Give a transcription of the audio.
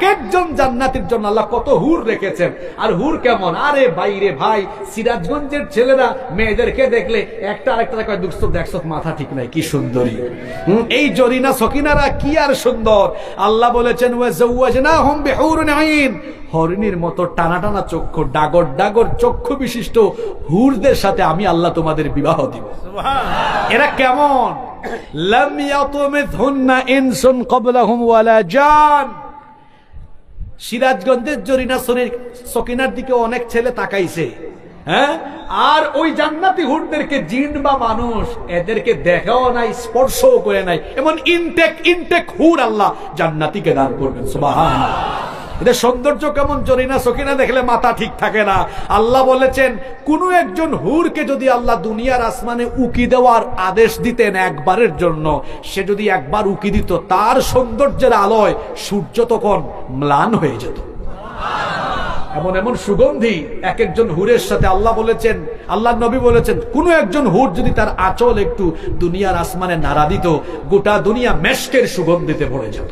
এক একজন জান্নাতীর জন্য আল্লাহ কত হুর রেখেছেন। আর হুর কেমন, আরে বাইরে ভাই, সিরাজগঞ্জের ছেলেরা মেয়েদেরকে দেখলে একটা আরেকটা কয় দুঃস্থ দেখছ মাথা ঠিক নাই, কি সুন্দরী। এই জরিনা সকিনারা কি আর সুন্দর। আল্লাহ বলেছেন ওয়াজাওয়াজনাহুম বিহুরিন আইন, হরিণীর মতো টানা টানা চক্ষু, ডাগর ডাগর চক্ষু বিশিষ্ট হুরদের সাথে আমি আল্লাহ তোমাদের বিবাহ দিব। এরা কেমন? লাম ইয়াতুমিথুন্না ইনসুন ক্বাবলাহুম ওয়ালা জান। সিরাজগঞ্জের জরিনা সকিনার দিকে অনেক ছেলে তাকাইছে, হ্যাঁ, আর ওই জান্নাতি হুরদেরকে জিন বা মানুষ এদেরকে দেখাও নাই, স্পর্শও করে নাই। এমন ইনটেক হুর আল্লাহ জান্নাতীকে দান করবেন। সুবহানাল্লাহ। এদের সৌন্দর্য কেমন, জরিনা সকিনা দেখলে মাথা ঠিক থাকে না। আল্লাহ বলেছেন কোন একজন হুরকে যদি আল্লাহ দুনিয়ার আসমানে উকি দেওয়ার আদেশ দিতেন একবারের জন্য, সে যদি একবার উকি দিত, তার সৌন্দর্যের আলোয় সূর্য তখন ম্লান হয়ে যেত। এমন এমন সুগন্ধি এক একজন হুরের সাথে। আল্লাহ বলেছেন, আল্লাহ নবী বলেছেন, কোন একজন হুর যদি তার আঁচল একটু দুনিয়ার আসমানে নাড়া দিত, গোটা দুনিয়া মেশকের সুগন্ধিতে ভরে যেত।